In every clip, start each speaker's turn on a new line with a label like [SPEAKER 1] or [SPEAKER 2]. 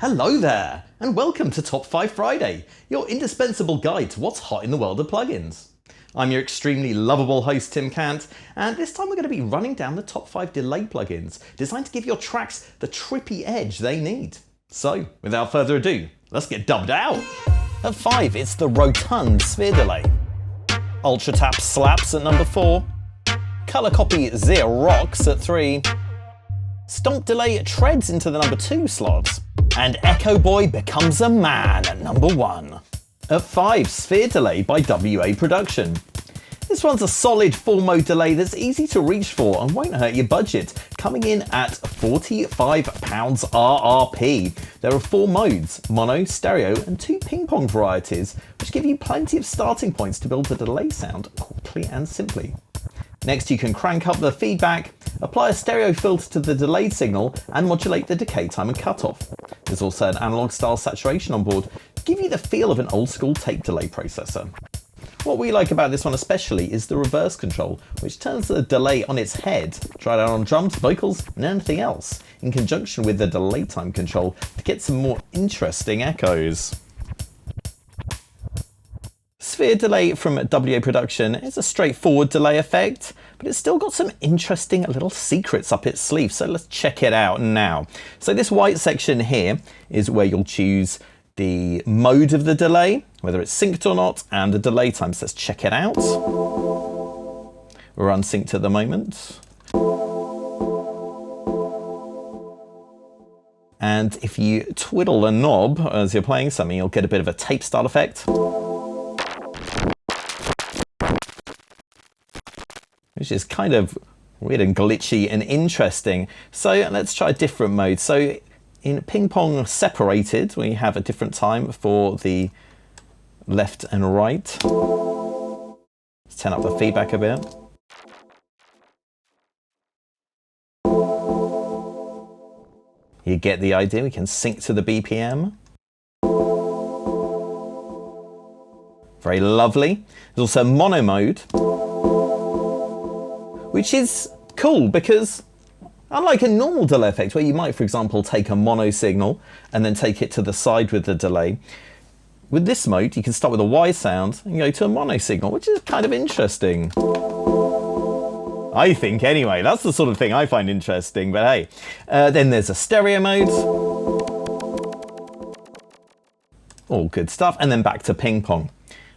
[SPEAKER 1] Hello there, and welcome to Top 5 Friday, your indispensable guide to what's hot in the world of plugins. I'm your extremely lovable host Tim Cant, and this time we're going to be running down the top 5 delay plugins designed to give your tracks the trippy edge they need. So, without further ado, let's get dubbed out! At 5, it's the Rotund Sphere Delay. UltraTap Slaps at number 4. ColorCopy Rocks at 3. Stomp Delay treads into the number 2 slot. And Echo Boy becomes a man at number 1. At 5, Sphere Delay by WA Production. This one's a solid 4-mode delay that's easy to reach for and won't hurt your budget, coming in at £45 RRP. There are 4 modes, mono, stereo and 2 ping pong varieties, which give you plenty of starting points to build a delay sound quickly and simply. Next you can crank up the feedback, apply a stereo filter to the delayed signal and modulate the decay time and cutoff. There's also an analog-style saturation on board to give you the feel of an old-school tape delay processor. What we like about this one especially is the reverse control, which turns the delay on its head, try it out on drums, vocals and anything else, in conjunction with the delay time control to get some more interesting echoes. Sphere Delay from WA Production is a straightforward delay effect, but it's still got some interesting little secrets up its sleeve, so let's check it out now. So this white section here is where you'll choose the mode of the delay, whether it's synced or not, and the delay time. So let's check it out. We're unsynced at the moment. And if you twiddle the knob as you're playing something, you'll get a bit of a tape style effect, which is kind of weird and glitchy and interesting. So let's try a different mode. So in Ping Pong Separated, we have a different time for the left and right. Let's turn up the feedback a bit. You get the idea, we can sync to the BPM. Very lovely. There's also mono mode, which is cool because unlike a normal delay effect where you might, for example, take a mono signal and then take it to the side with the delay, with this mode you can start with a Y sound and go to a mono signal, which is kind of interesting. I think anyway, that's the sort of thing I find interesting, but hey. Then there's a stereo mode. All good stuff, and then back to ping pong.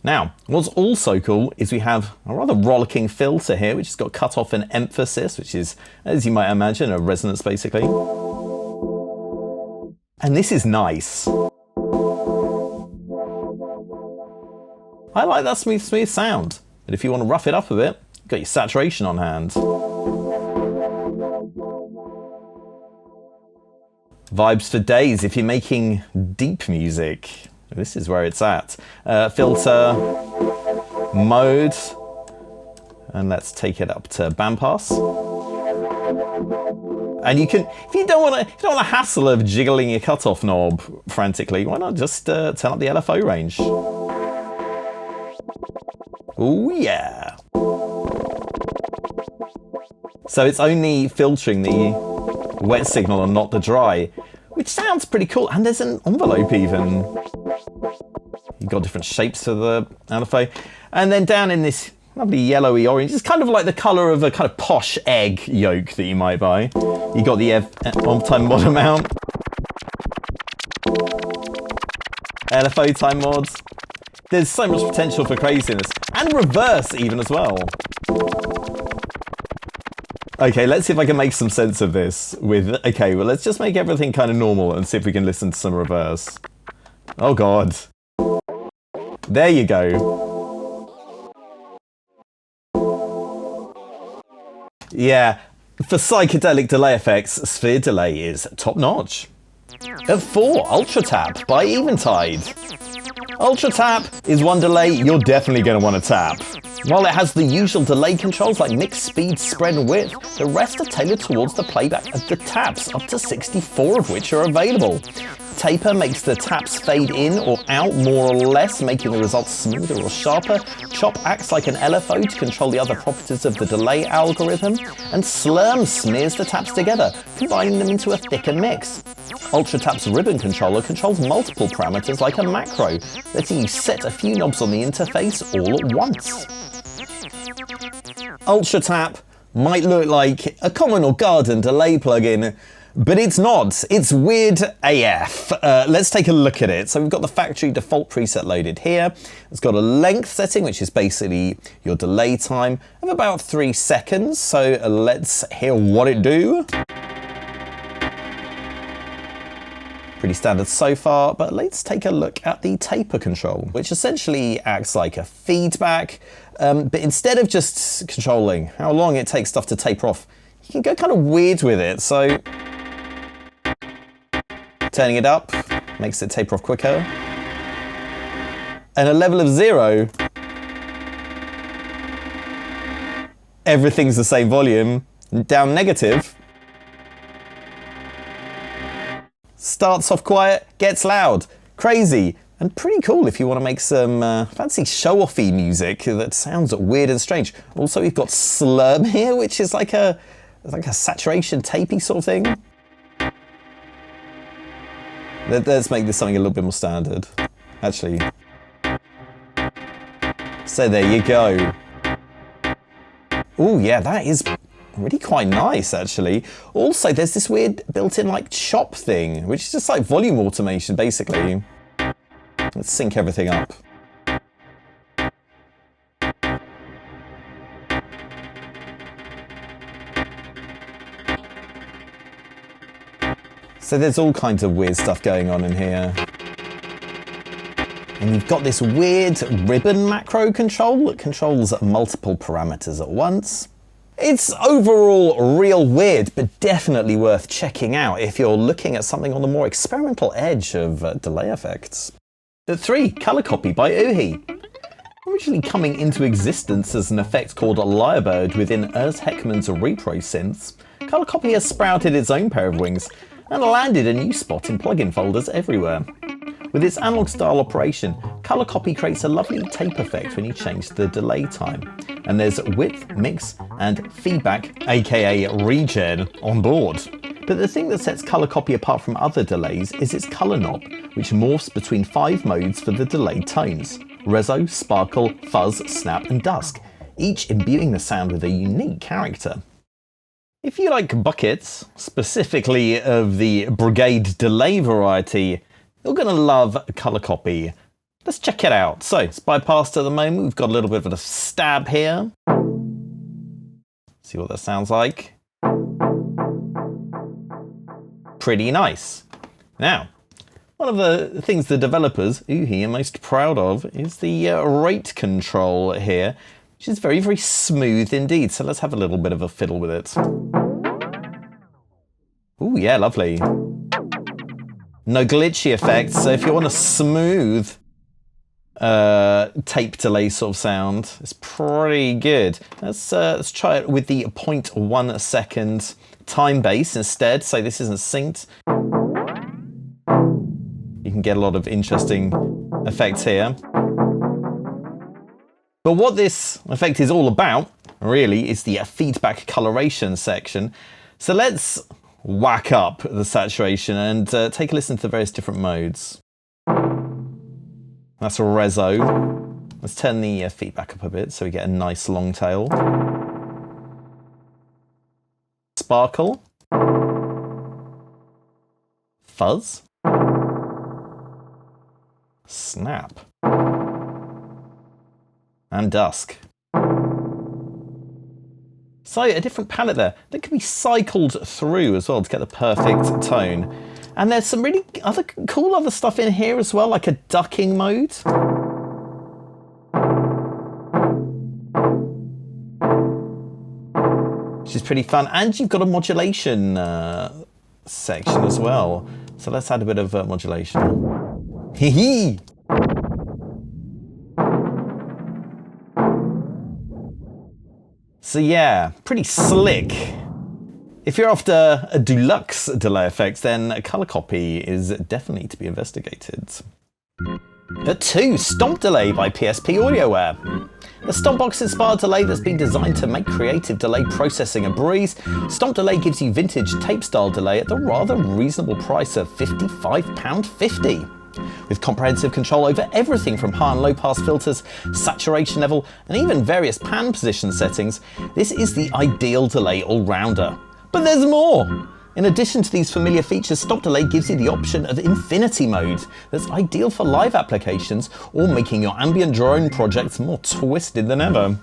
[SPEAKER 1] Now, what's also cool is we have a rather rollicking filter here, which has got cutoff and emphasis, which is, as you might imagine, a resonance basically. And this is nice. I like that smooth sound, but if you want to rough it up a bit, you've got your saturation on hand. Vibes for days if you're making deep music. This is where it's at. Filter, mode, and let's take it up to bandpass. And you can, if you don't want to hassle of jiggling your cutoff knob frantically, why not just turn up the LFO range? Oh yeah. So it's only filtering the wet signal and not the dry, which sounds pretty cool. And there's an envelope even. You've got different shapes for the LFO. And then down in this lovely yellowy orange, it's kind of like the colour of a kind of posh egg yolk that you might buy. You got the on-time mod amount, LFO time mods. There's so much potential for craziness. And reverse even as well. Okay, let's see if I can make some sense of this with, okay, well let's just make everything kind of normal and see if we can listen to some reverse. Oh God. There you go. Yeah, for psychedelic delay effects, Sphere Delay is top notch. At 4, UltraTap by Eventide. UltraTap is one delay you're definitely going to want to tap. While it has the usual delay controls like mix, speed, spread and width, the rest are tailored towards the playback of the taps, up to 64 of which are available. Taper makes the taps fade in or out more or less, making the results smoother or sharper. Chop acts like an LFO to control the other properties of the delay algorithm. And Slurm smears the taps together, combining them into a thicker mix. UltraTap's ribbon controller controls multiple parameters like a macro, letting you set a few knobs on the interface all at once. UltraTap might look like a common or garden delay plugin, but it's not. It's weird AF. Let's take a look at it. So we've got the factory default preset loaded here. It's got a length setting, which is basically your delay time of about 3 seconds. So let's hear what it do. Pretty standard so far, but let's take a look at the taper control, which essentially acts like a feedback. But instead of just controlling how long it takes stuff to taper off, you can go kind of weird with it. So turning it up makes it taper off quicker. And a level of 0, everything's the same volume. Down negative, starts off quiet, gets loud. Crazy. And pretty cool if you want to make some fancy show-offy music that sounds weird and strange. Also, we've got slurm here, which is like a saturation tapey sort of thing. Let's make this something a little bit more standard, actually. So there you go. Oh yeah, that is really quite nice, actually. Also, there's this weird built-in like chop thing, which is just like volume automation, basically. Let's sync everything up. So there's all kinds of weird stuff going on in here. And you've got this weird ribbon macro control that controls multiple parameters at once. It's overall real weird, but definitely worth checking out if you're looking at something on the more experimental edge of delay effects. At 3, ColorCopy by Uhi. Originally coming into existence as an effect called Lyrebird within Urs Heckman's repro synths, ColorCopy has sprouted its own pair of wings and landed a new spot in plugin folders everywhere. With its analog-style operation, ColorCopy creates a lovely tape effect when you change the delay time. And there's width, mix, and feedback, aka regen, on board. But the thing that sets ColorCopy apart from other delays is its color knob, which morphs between 5 modes for the delayed tones: reso, sparkle, fuzz, snap, and dusk, each imbuing the sound with a unique character. If you like buckets, specifically of the Brigade delay variety, you're going to love ColorCopy. Let's check it out. So it's bypassed at the moment. We've got a little bit of a stab here. See what that sounds like. Pretty nice. Now, one of the things the developers, Uhi, are most proud of is the rate control here, which is very, very smooth indeed. So let's have a little bit of a fiddle with it. Ooh, yeah, lovely. No glitchy effects, so if you want a smooth tape delay sort of sound, it's pretty good. Let's try it with the 0.1 second time base instead, so this isn't synced. You can get a lot of interesting effects here. But what this effect is all about, really, is the feedback coloration section. So let's whack up the saturation and take a listen to the various different modes. That's a reso. Let's turn the feedback up a bit so we get a nice long tail. Sparkle. Fuzz. Snap. And dusk. So a different palette there that can be cycled through as well to get the perfect tone. And there's some really cool other stuff in here as well, like a ducking mode. Which is pretty fun. And you've got a modulation section as well. So let's add a bit of modulation. Hee hee! So yeah, pretty slick. If you're after a deluxe delay effect, then ColorCopy is definitely to be investigated. At 2, Stomp Delay by PSP AudioWare. A Stompbox-inspired delay that's been designed to make creative delay processing a breeze, Stomp Delay gives you vintage tape-style delay at the rather reasonable price of £55.50. With comprehensive control over everything from high and low pass filters, saturation level, and even various pan position settings, this is the ideal delay all-rounder. But there's more! In addition to these familiar features, Stomp Delay gives you the option of Infinity Mode that's ideal for live applications or making your ambient drone projects more twisted than ever.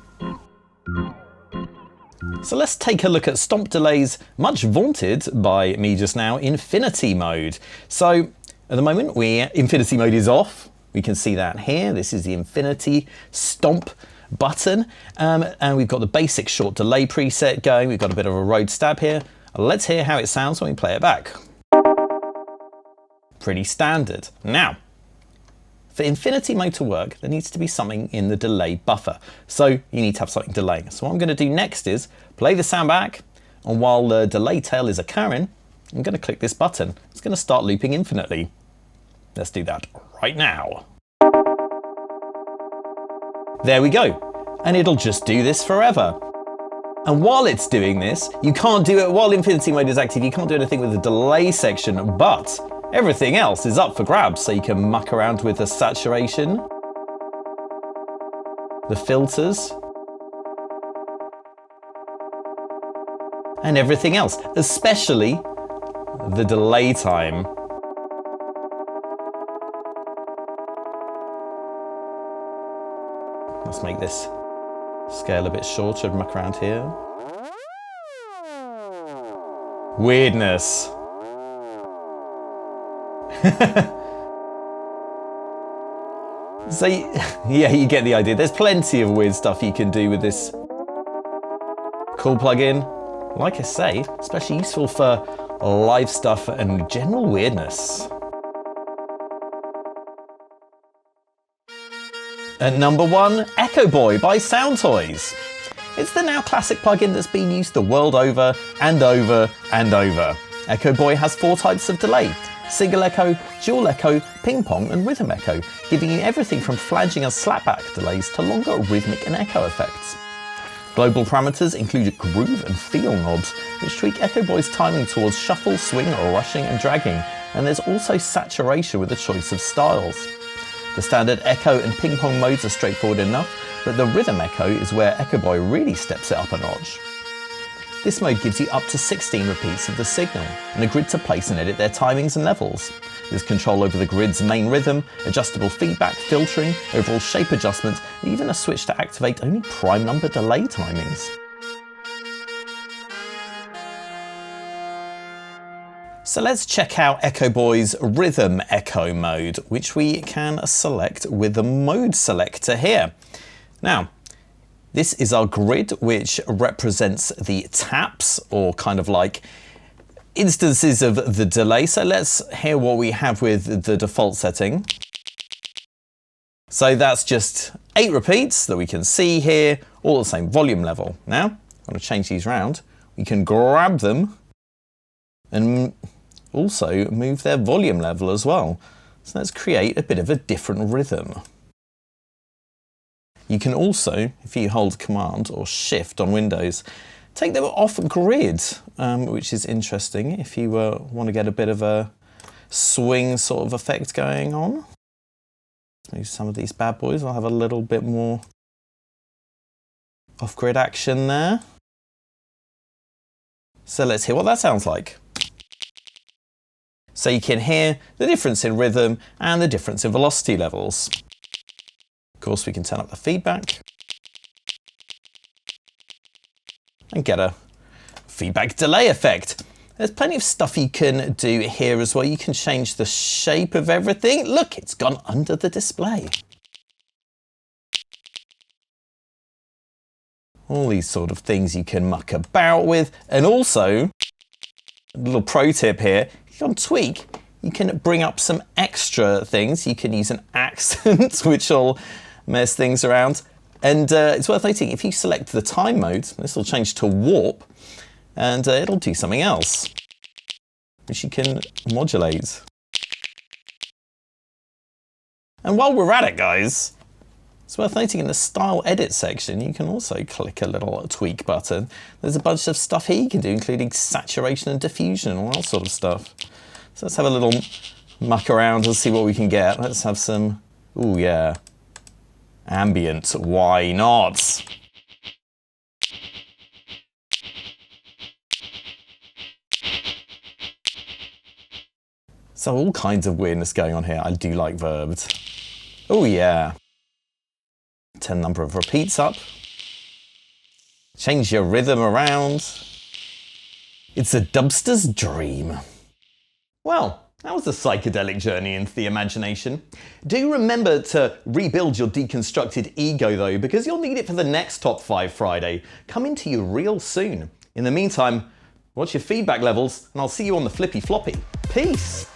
[SPEAKER 1] So let's take a look at Stomp Delay's much vaunted by me just now Infinity Mode. So at the moment Infinity Mode is off. We can see that here. This is the Infinity Stomp button, and we've got the basic short delay preset going. We've got a bit of a road stab here. Let's hear how it sounds when we play it back. Pretty standard. Now, for Infinity Mode to work, there needs to be something in the delay buffer. So you need to have something delaying. So what I'm going to do next is play the sound back, and while the delay tail is occurring, I'm going to click this button. It's going to start looping infinitely. Let's do that right now. There we go. And it'll just do this forever. And while it's doing this, you can't do it while Infinity Mode is active. You can't do anything with the delay section, but everything else is up for grabs. So you can muck around with the saturation, the filters, and everything else, especially the delay time. Let's make this scale a bit shorter and muck around here. Weirdness. So yeah, you get the idea. There's plenty of weird stuff you can do with this cool plugin. Like I say, especially useful for live stuff and general weirdness. At number 1, Echo Boy by Soundtoys. It's the now classic plugin that's been used the world over and over and over. Echo Boy has 4 types of delay: single echo, dual echo, ping pong and rhythm echo, giving you everything from flanging and slapback delays to longer rhythmic and echo effects. Global parameters include groove and feel knobs, which tweak Echo Boy's timing towards shuffle, swing, rushing and dragging, and there's also saturation with a choice of styles. The standard echo and ping pong modes are straightforward enough, but the rhythm echo is where Echo Boy really steps it up a notch. This mode gives you up to 16 repeats of the signal, and a grid to place and edit their timings and levels. There's control over the grid's main rhythm, adjustable feedback, filtering, overall shape adjustment, and even a switch to activate only prime number delay timings. So let's check out Echo Boy's Rhythm Echo mode, which we can select with the mode selector here. Now, this is our grid, which represents the taps, or kind of like instances of the delay. So let's hear what we have with the default setting. So that's just 8 repeats that we can see here, all the same volume level. Now, I'm going to change these around. We can grab them and also move their volume level as well. So let's create a bit of a different rhythm. You can also, if you hold Command or Shift on Windows, take them off grid, which is interesting if you want to get a bit of a swing sort of effect going on. Let's move some of these bad boys. I'll have a little bit more off-grid action there. So let's hear what that sounds like. So you can hear the difference in rhythm and the difference in velocity levels. Of course, we can turn up the feedback and get a feedback delay effect. There's plenty of stuff you can do here as well. You can change the shape of everything. Look, it's gone under the display. All these sort of things you can muck about with. And also, a little pro tip here, if you can tweak, you can bring up some extra things. You can use an accent, which will mess things around. And it's worth noting, if you select the time mode, this will change to warp, and it'll do something else, which you can modulate. And while we're at it, guys, it's worth noting in the style edit section, you can also click a little tweak button. There's a bunch of stuff here you can do, including saturation and diffusion and all that sort of stuff. So let's have a little muck around and see what we can get. Let's have some, ooh yeah, ambient, why not? So all kinds of weirdness going on here. I do like verbs. Oh yeah. Turn number of repeats up. Change your rhythm around. It's a dubster's dream. Well, that was a psychedelic journey into the imagination. Do remember to rebuild your deconstructed ego though, because you'll need it for the next Top 5 Friday, coming to you real soon. In the meantime, watch your feedback levels and I'll see you on the flippy floppy. Peace!